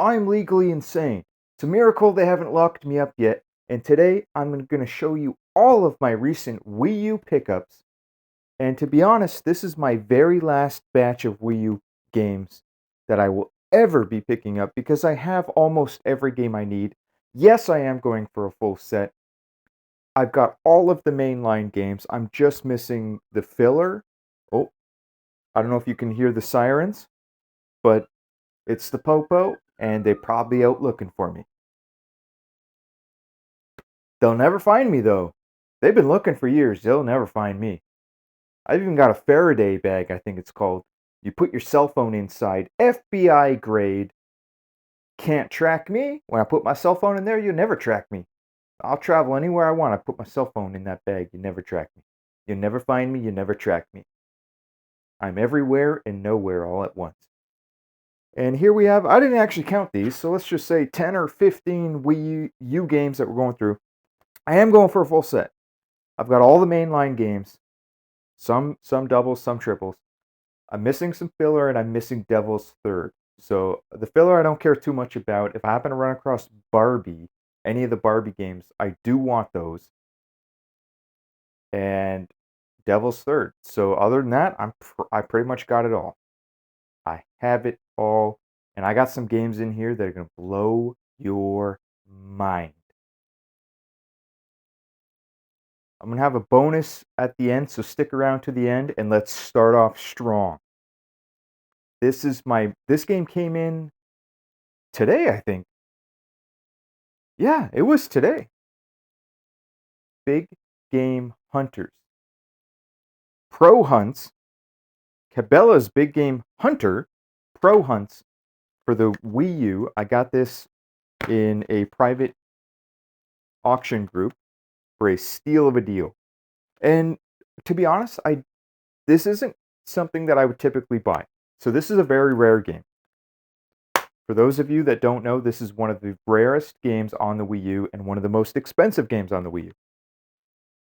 I'm legally insane. It's a miracle they haven't locked me up yet, and today I'm going to show you all of my recent Wii U pickups. And to be honest, this is my very last batch of Wii U games that I will ever be picking up because I have almost every game I need. Yes, I am going for a full set. I've got all of the mainline games. I'm just missing the filler. Oh, I don't know if you can hear the sirens, but it's the Popo, and they're probably out looking for me. They'll never find me, though. They've been looking for years. They'll never find me. I've even got a Faraday bag, I think it's called. You put your cell phone inside. FBI grade. Can't track me. When I put my cell phone in there, you never track me. I'll travel anywhere I want. I put my cell phone in that bag. You never track me. You never find me. You never track me. I'm everywhere and nowhere all at once. And here we have, I didn't actually count these, so let's just say 10 or 15 Wii U games that we're going through. I am going for a full set. I've got all the mainline games, some doubles, some triples. I'm missing some filler, and I'm missing Devil's Third. So the filler I don't care too much about. If I happen to run across Barbie, any of the Barbie games, I do want those. And Devil's Third. So other than that, I pretty much got it all. I have it all, and I got some games in here that are going to blow your mind. I'm going to have a bonus at the end, so stick around to the end, and let's start off strong. This game came in today, I think. Yeah, it was today. Big Game Hunters. Pro Hunts. Cabela's Big Game Hunter. Pro Hunts for the Wii U. I got this in a private auction group for a steal of a deal. And to be honest, this isn't something that I would typically buy. So this is a very rare game. For those of you that don't know, this is one of the rarest games on the Wii U and one of the most expensive games on the Wii U.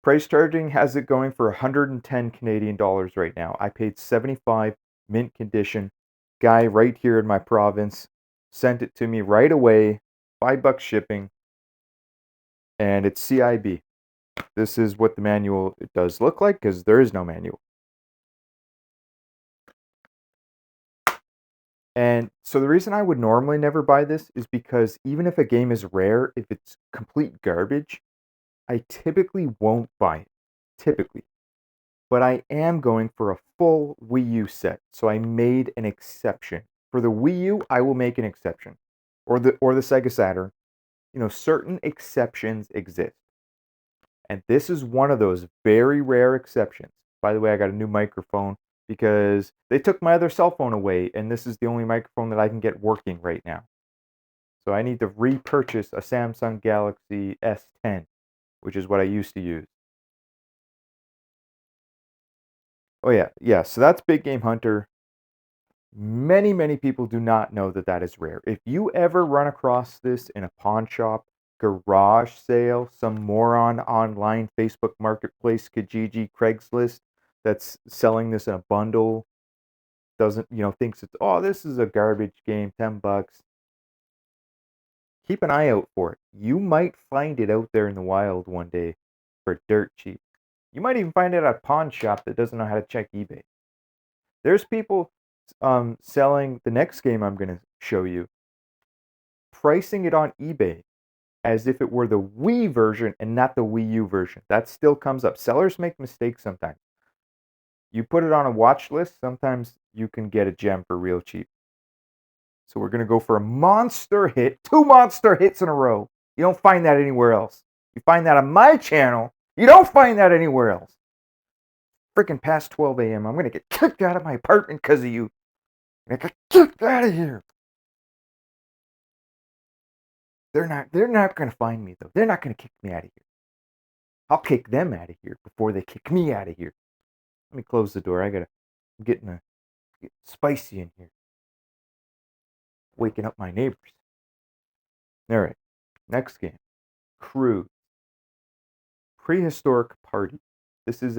Price charging has it going for 110 Canadian dollars right now. I paid 75 mint condition. Guy right here in my province sent it to me right away, $5 shipping, and it's CIB. This is what the manual does look like, because there is no manual. And so the reason I would normally never buy this is because even if a game is rare, if it's complete garbage, I typically won't buy it. Typically. But I am going for a full Wii U set, so I made an exception. For the Wii U, I will make an exception. Or the Sega Saturn. Certain exceptions exist. And this is one of those very rare exceptions. By the way, I got a new microphone because they took my other cell phone away, and this is the only microphone that I can get working right now. So I need to repurchase a Samsung Galaxy S10, which is what I used to use. Oh yeah, so that's Big Game Hunter. Many people do not know that is rare. If you ever run across this in a pawn shop, garage sale, some moron online Facebook Marketplace, Kijiji, Craigslist that's selling this in a bundle, thinks this is a garbage game, $10. Keep an eye out for it. You might find it out there in the wild one day for dirt cheap. You might even find it at a pawn shop that doesn't know how to check eBay. There's people selling the next game I'm going to show you, pricing it on eBay as if it were the Wii version and not the Wii U version. That still comes up. Sellers make mistakes sometimes. You put it on a watch list, sometimes you can get a gem for real cheap. So we're going to go for a monster hit, 2 monster hits in a row. You don't find that anywhere else. You find that on my channel. You don't find that anywhere else. Freaking past 12 a.m. I'm going to get kicked out of my apartment because of you. I'm going to get kicked out of here. They're not going to find me, though. They're not going to kick me out of here. I'll kick them out of here before they kick me out of here. Let me close the door. I'm getting spicy in here. Waking up my neighbors. All right. Next game. Cruise. Prehistoric Party. This is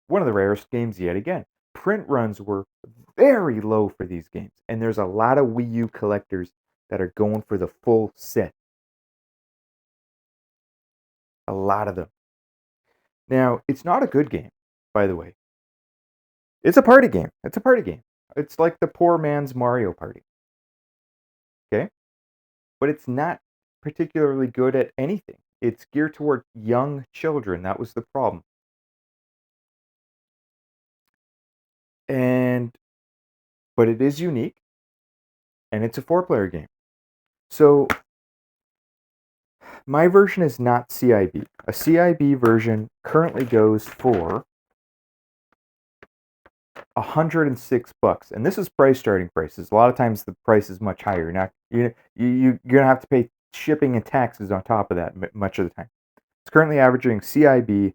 one of the rarest games yet again. Print runs were very low for these games, and there's a lot of Wii U collectors that are going for the full set. A lot of them. Now, it's not a good game, by the way. It's a party game. It's a party game. It's like the poor man's Mario Party. Okay? But it's not particularly good at anything. It's geared toward young children. That was the problem. But it is unique, and it's a 4-player game. So my version is not CIB. A CIB version currently goes for $106, and this is starting prices. A lot of times the price is much higher. Now you're gonna have to pay shipping and taxes on top of that much of the time. It's currently averaging CIB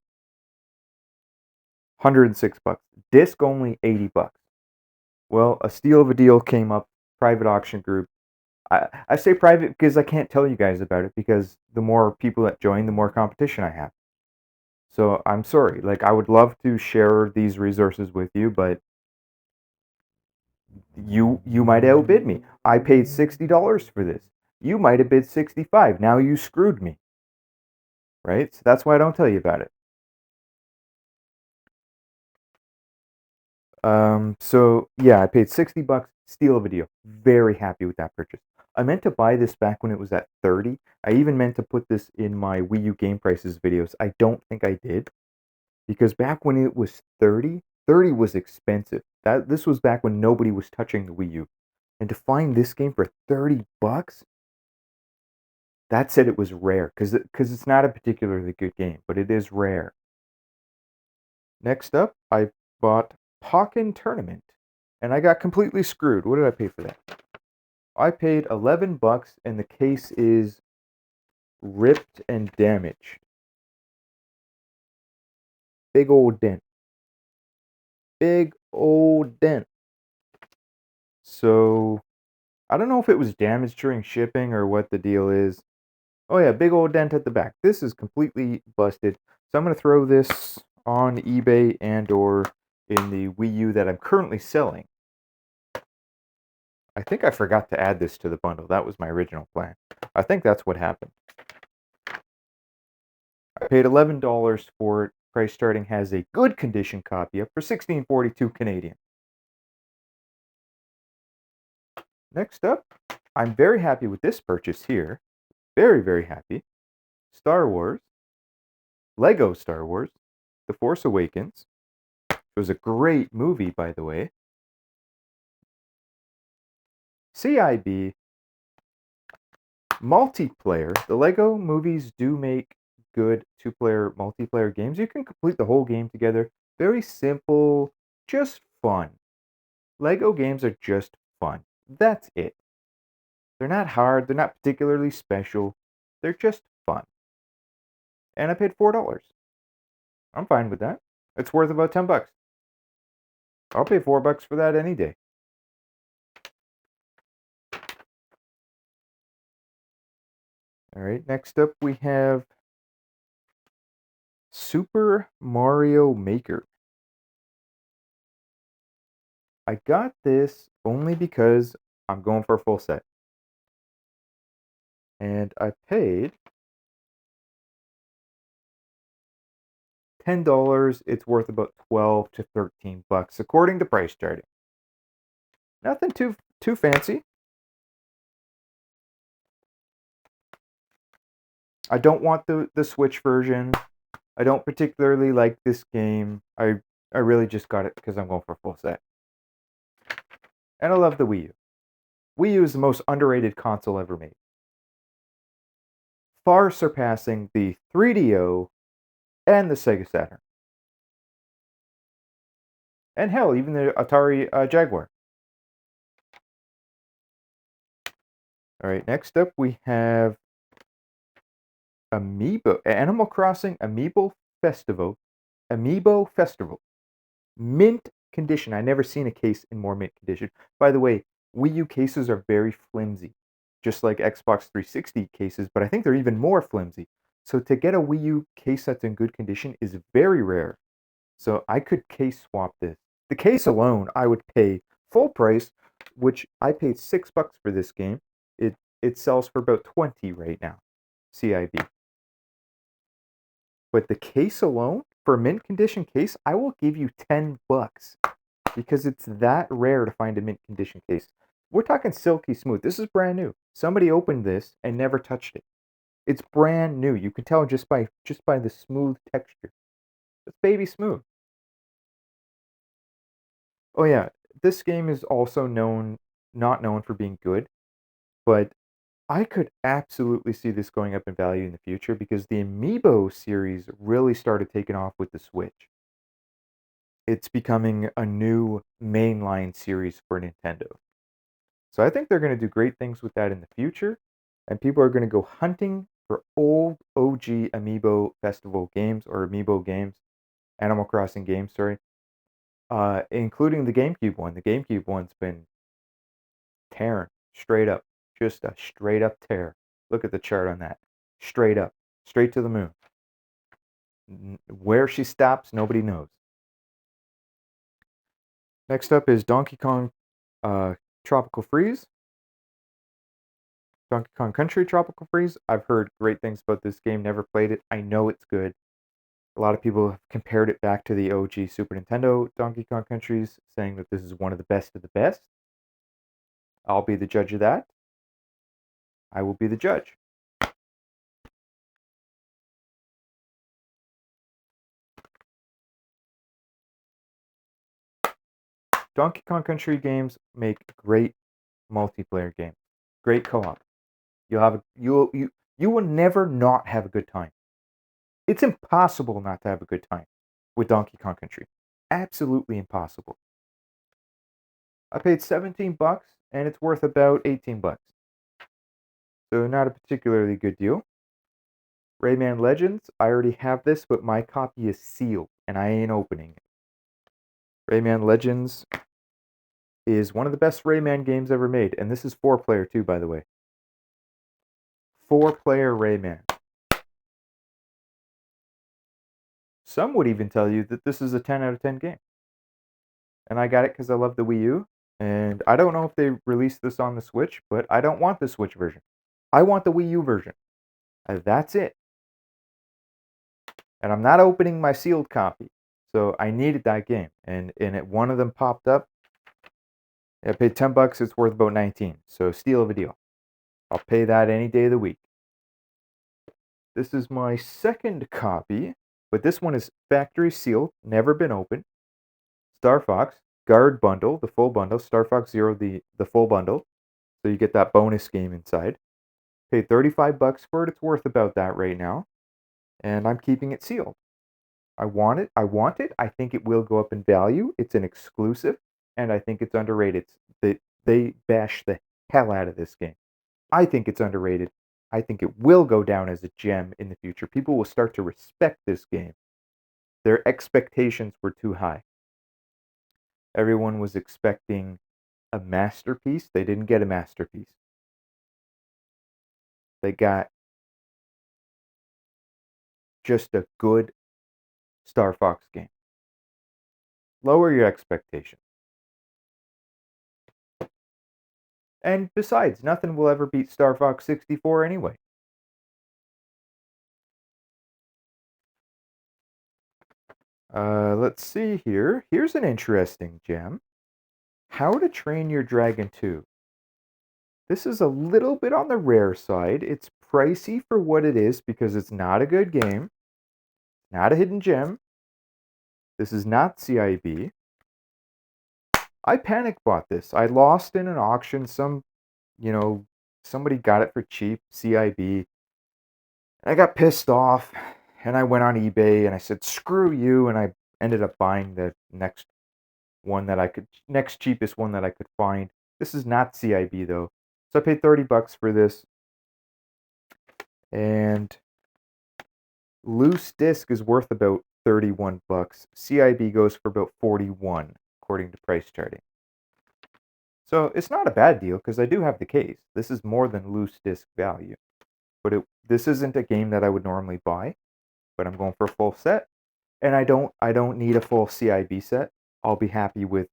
$106. Disc only $80. Well, a steal of a deal came up. Private auction group. I say private because I can't tell you guys about it, because the more people that join, the more competition I have. So I'm sorry. Like, I would love to share these resources with you, but you might outbid me. I paid $60 for this. You might have bid $65. Now you screwed me. Right? So that's why I don't tell you about it. So yeah, I paid $60. Steal of a deal. Very happy with that purchase. I meant to buy this back when it was at 30. I even meant to put this in my Wii U Game Prices videos. I don't think I did, because back when it was 30, 30 was expensive. This was back when nobody was touching the Wii U. And to find this game for $30, that said it was rare, because it's not a particularly good game, but it is rare. Next up, I bought Pokken Tournament, and I got completely screwed. What did I pay for that? I paid $11, and the case is ripped and damaged. Big old dent. Big old dent. So, I don't know if it was damaged during shipping or what the deal is. Oh yeah, big old dent at the back. This is completely busted. So I'm going to throw this on eBay and or in the Wii U that I'm currently selling. I think I forgot to add this to the bundle. That was my original plan. I think that's what happened. I paid $11 for it. Price starting has a good condition copy up for $16.42 Canadian. Next up, I'm very happy with this purchase here. Very, very happy. Star Wars. Lego Star Wars. The Force Awakens. It was a great movie, by the way. CIB. Multiplayer. The Lego movies do make good two-player multiplayer games. You can complete the whole game together. Very simple, just fun. Lego games are just fun. That's it. They're not hard. They're not particularly special. They're just fun. And I paid $4. I'm fine with that. It's worth about $10. I'll pay $4 for that any day. All right, next up we have Super Mario Maker. I got this only because I'm going for a full set. And I paid $10. It's worth about $12 to $13 according to price starting. Nothing too fancy. I don't want the Switch version. I don't particularly like this game. I really just got it because I'm going for a full set. And I love the Wii U. Wii U is the most underrated console ever made. Far surpassing the 3DO and the Sega Saturn. And hell, even the Atari Jaguar. Alright, next up we have Amiibo. Animal Crossing Amiibo Festival. Amiibo Festival. Mint condition. I never seen a case in more mint condition. By the way, Wii U cases are very flimsy, just like Xbox 360 cases, but I think they're even more flimsy. So to get a Wii U case that's in good condition is very rare. So I could case swap this. The case alone, I would pay full price, which I paid $6 for this game. it sells for about 20 right now, CIB. But the case alone, for a mint condition case, I will give you $10 because it's that rare to find a mint condition case. We're talking silky smooth. This is brand new. Somebody opened this and never touched it. It's brand new. You can tell just by the smooth texture. It's baby smooth. Oh yeah, this game is also not known for being good, but I could absolutely see this going up in value in the future because the Amiibo series really started taking off with the Switch. It's becoming a new mainline series for Nintendo. So I think they're going to do great things with that in the future, and people are going to go hunting for old OG Amiibo Festival games or Amiibo games, Animal Crossing games, sorry, including the GameCube one. The GameCube one's been tearing straight up, just a straight up tear. Look at the chart on that. Straight up, straight to the moon. Where she stops, nobody knows. Next up is Donkey Kong Tropical Freeze. Donkey Kong Country Tropical Freeze. I've heard great things about this game, never played it. I know it's good. A lot of people have compared it back to the OG Super Nintendo Donkey Kong Countries, saying that this is one of the best of the best. I'll be the judge of that. I will be the judge. Donkey Kong Country games make great multiplayer games. Great co-op. You will never not have a good time. It's impossible not to have a good time with Donkey Kong Country. Absolutely impossible. I paid $17 and it's worth about $18. So not a particularly good deal. Rayman Legends, I already have this, but my copy is sealed and I ain't opening it. Rayman Legends is one of the best Rayman games ever made, and this is 4-player too, by the way. 4-player Rayman. Some would even tell you that this is a 10 out of 10 game. And I got it because I love the Wii U. And I don't know if they released this on the Switch, but I don't want the Switch version. I want the Wii U version. That's it. And I'm not opening my sealed copy. So I needed that game. And one of them popped up. I paid $10. It's worth about 19. So steal of a deal. I'll pay that any day of the week. This is my second copy, but this one is factory sealed, never been opened. Star Fox Guard Bundle, the full bundle. Star Fox Zero, the full bundle. So you get that bonus game inside. Paid $35 for it. It's worth about that right now. And I'm keeping it sealed. I want it. I think it will go up in value. It's an exclusive, and I think it's underrated. They bash the hell out of this game. I think it's underrated. I think it will go down as a gem in the future. People will start to respect this game. Their expectations were too high. Everyone was expecting a masterpiece. They didn't get a masterpiece. They got just a good Star Fox game. Lower your expectations. And besides, nothing will ever beat Star Fox 64 anyway. Let's see here. Here's an interesting gem. How to Train Your Dragon 2. This is a little bit on the rare side. It's pricey for what it is because it's not a good game. Not a hidden gem. This is not CIB. I panic bought this. I lost in an auction. Somebody got it for cheap, CIB. I got pissed off and I went on eBay and I said, screw you. And I ended up buying the next cheapest one that I could find. This is not CIB though. So I paid $30 for this. And loose disc is worth about $31. CIB goes for about 41 according to price charting. So it's not a bad deal because I do have the case. This is more than loose disc value. But this isn't a game that I would normally buy, but I'm going for a full set. And I don't need a full CIB set. I'll be happy with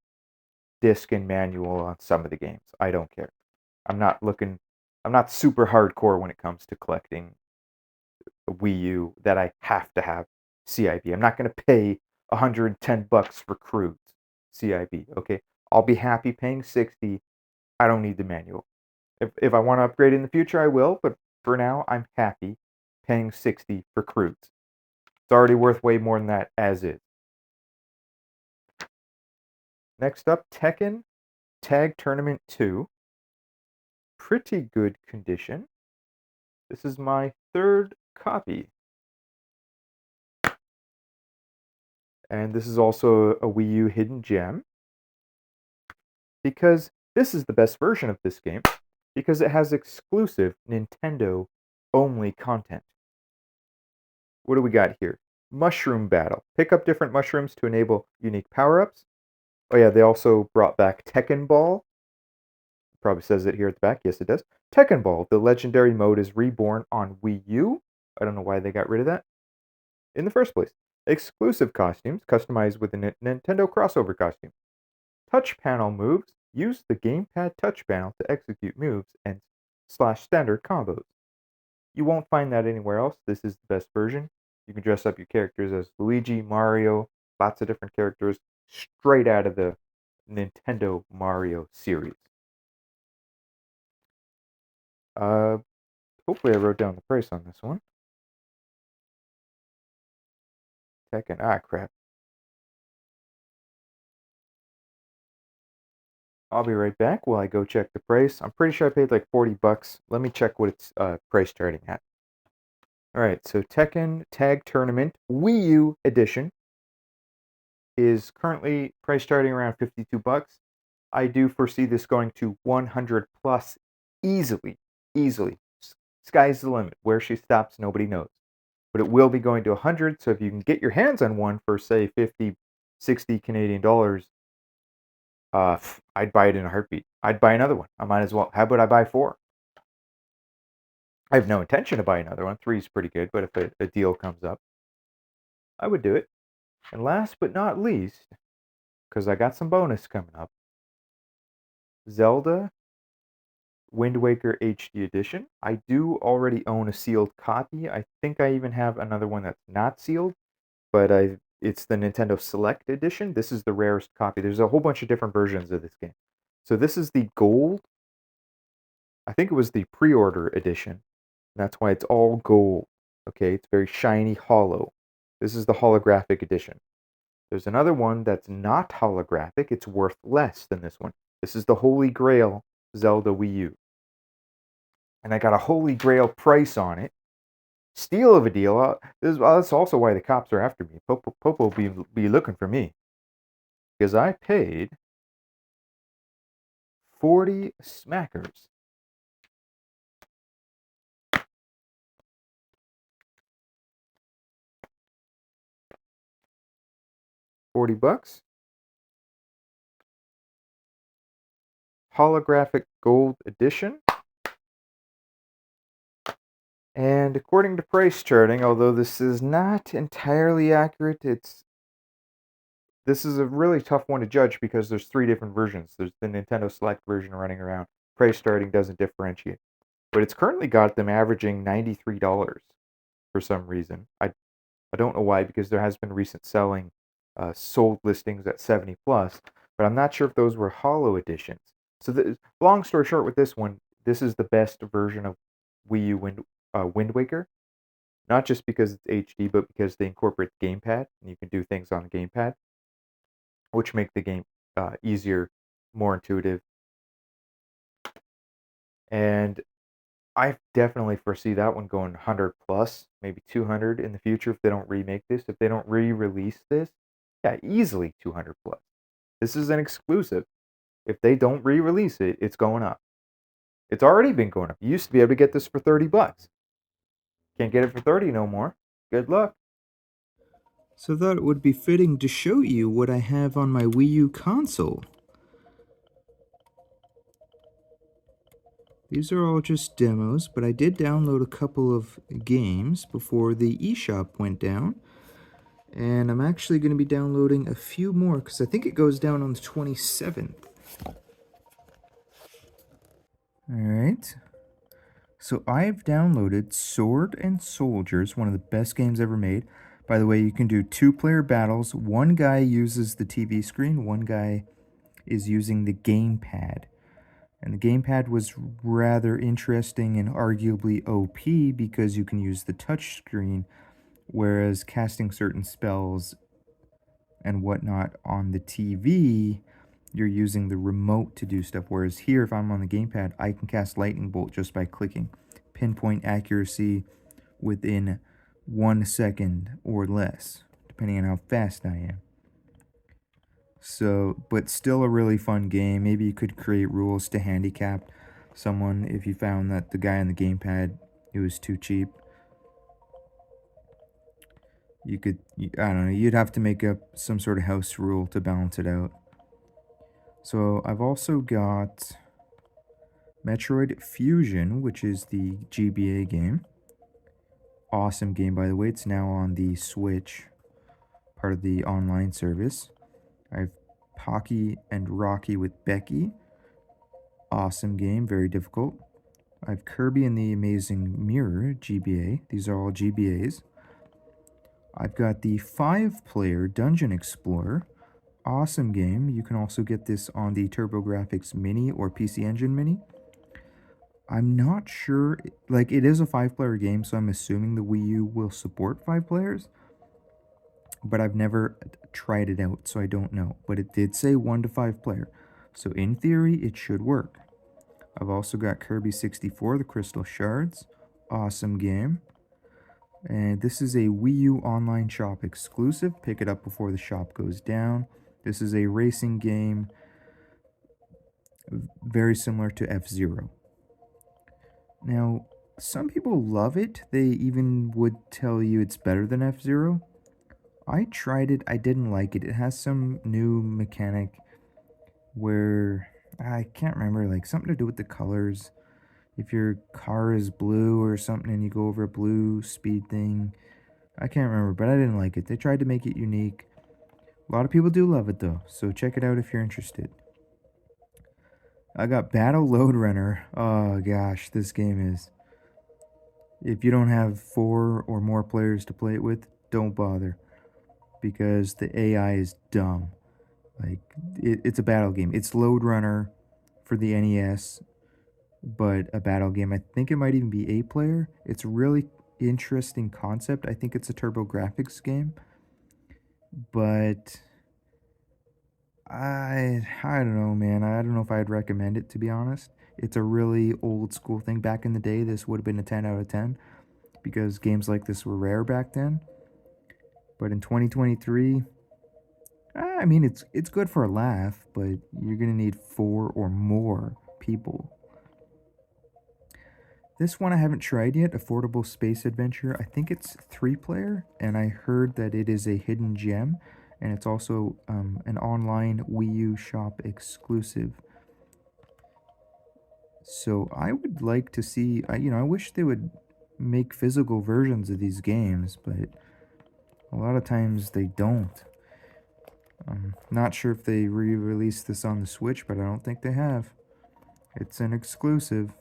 disc and manual on some of the games. I don't care. I'm not looking I'm not super hardcore when it comes to collecting a Wii U that I have to have CIB. I'm not going to pay $110 for Cruise CIB. Okay, I'll be happy paying 60. I don't need the manual. If I want to upgrade in the future, I will. But for now, I'm happy paying 60 for Cruise. It's already worth way more than that as is. Next up, Tekken Tag Tournament 2. Pretty good condition. This is my third copy. And this is also a Wii U hidden gem. Because this is the best version of this game. Because it has exclusive Nintendo only content. What do we got here? Mushroom Battle. Pick up different mushrooms to enable unique power-ups. Oh yeah, they also brought back Tekken Ball. Probably says it here at the back. Yes, it does. Tekken Ball. The legendary mode is reborn on Wii U. I don't know why they got rid of that in the first place. Exclusive costumes customized with a Nintendo crossover costume. Touch panel moves. Use the gamepad touch panel to execute moves and /standard combos. You won't find that anywhere else. This is the best version. You can dress up your characters as Luigi, Mario, lots of different characters straight out of the Nintendo Mario series. Hopefully I wrote down the price on this one. Tekken, crap. I'll be right back while I go check the price. I'm pretty sure I paid like $40. Let me check what it's price starting at. Alright, so Tekken Tag Tournament Wii U Edition is currently price starting around $52. I do foresee this going to 100 plus easily. Sky's the limit. Where she stops, nobody knows. But it will be going to 100, so if you can get your hands on one for, say, 50, 60 Canadian dollars, I'd buy it in a heartbeat. I'd buy another one. I might as well. How about I buy 4? I have no intention to buy another one. 3 is pretty good, but if a deal comes up, I would do it. And last but not least, because I got some bonus coming up, Zelda Wind Waker HD Edition. I do already own a sealed copy. I think I even have another one that's not sealed, but it's the Nintendo Select Edition. This is the rarest copy. There's a whole bunch of different versions of this game. So this is the gold. I think it was the pre-order edition. That's why it's all gold. Okay, it's very shiny, hollow. This is the holographic edition. There's another one that's not holographic. It's worth less than this one. This is the Holy Grail Zelda Wii U. And I got a Holy Grail price on it. Steal of a deal. That's also why the cops are after me. Popo be looking for me. Because I paid 40 smackers. $40. Holographic Gold Edition. And according to price charting, although this is not entirely accurate, this is a really tough one to judge because there's 3 different versions. There's the Nintendo Select version running around. Price charting doesn't differentiate. But it's currently got them averaging $93 for some reason. I don't know why, because there has been recent selling sold listings at 70 plus, but I'm not sure if those were hollow editions. So long story short with this one, this is the best version of Wii U Wind Waker. Not just because it's HD, but because they incorporate the gamepad, and you can do things on the gamepad, which make the game easier, more intuitive. And I definitely foresee that one going 100 plus, maybe 200 in the future if they don't remake this. If they don't re-release this, yeah, easily 200 plus. This is an exclusive. If they don't re-release it, it's going up. It's already been going up. You used to be able to get this for $30. Can't get it for 30 no more. Good luck. So I thought it would be fitting to show you what I have on my Wii U console. These are all just demos, but I did download a couple of games before the eShop went down. And I'm actually going to be downloading a few more because I think it goes down on the 27th. Alright. So I've downloaded Sword and Soldiers, one of the best games ever made. By the way, you can do 2-player battles. One guy uses the TV screen, one guy is using the gamepad. And the gamepad was rather interesting and arguably OP because you can use the touch screen, whereas casting certain spells and whatnot on the TV, you're using the remote to do stuff. Whereas here, if I'm on the gamepad, I can cast Lightning Bolt just by clicking. Pinpoint accuracy within 1 second or less, depending on how fast I am. So, but still a really fun game. Maybe you could create rules to handicap someone if you found that the guy on the gamepad, it was too cheap. You could, I don't know, you'd have to make up some sort of house rule to balance it out. So I've also got Metroid Fusion, which is the GBA game. Awesome game, by the way. It's now on the Switch, part of the online service. I have Pocky and Rocky with Becky. Awesome game, very difficult. I have Kirby and the Amazing Mirror, GBA. These are all GBAs. I've got the 5-player Dungeon Explorer. Awesome game. You can also get this on the TurboGrafx Mini or PC Engine Mini. I'm not sure, like, it is a 5-player game, so I'm assuming the Wii U will support 5 players. But I've never tried it out, so I don't know. But it did say 1 to 5 player. So in theory, it should work. I've also got Kirby 64, the Crystal Shards. Awesome game. And this is a Wii U Online Shop exclusive. Pick it up before the shop goes down. This is a racing game very similar to F-Zero. Now, some people love it. They even would tell you it's better than F-Zero. I tried it. I didn't like it. It has some new mechanic where I can't remember, like something to do with the colors. If your car is blue or something and you go over a blue speed thing, I can't remember, but I didn't like it. They tried to make it unique. A lot of people do love it though, so check it out if you're interested. I got Battle Load Runner. Oh gosh, this game is... If you don't have 4 or more players to play it with, don't bother. Because the AI is dumb. Like, it's a battle game. It's Load Runner for the NES, but a battle game. I think it might even be 8-player. It's a really interesting concept. I think it's a TurboGrafx game. But I don't know, man. I don't know if I'd recommend it, to be honest. It's a really old school thing. Back in the day, this would have been a 10 out of 10 because games like this were rare back then. But in 2023, I mean, it's good for a laugh, but you're going to need 4 or more people. This one I haven't tried yet, Affordable Space Adventure. I think it's 3-player, and I heard that it is a hidden gem, and it's also an online Wii U shop exclusive. So I would like to see, you know, I wish they would make physical versions of these games, but a lot of times they don't. I'm not sure if they re-released this on the Switch, but I don't think they have. It's an exclusive.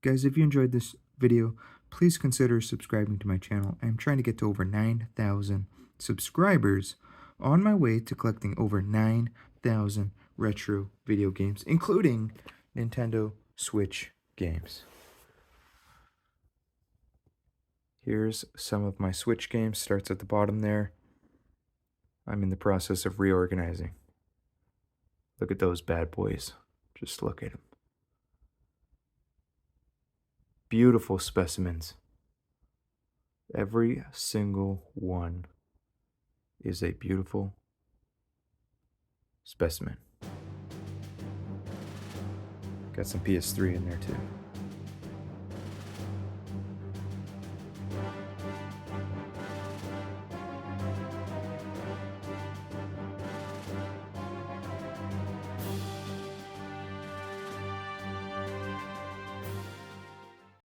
Guys, if you enjoyed this video, please consider subscribing to my channel. I'm trying to get to over 9,000 subscribers on my way to collecting over 9,000 retro video games, including Nintendo Switch games. Here's some of my Switch games. Starts at the bottom there. I'm in the process of reorganizing. Look at those bad boys. Just look at them. Beautiful specimens. Every single one is a beautiful specimen. Got some PS3 in there too.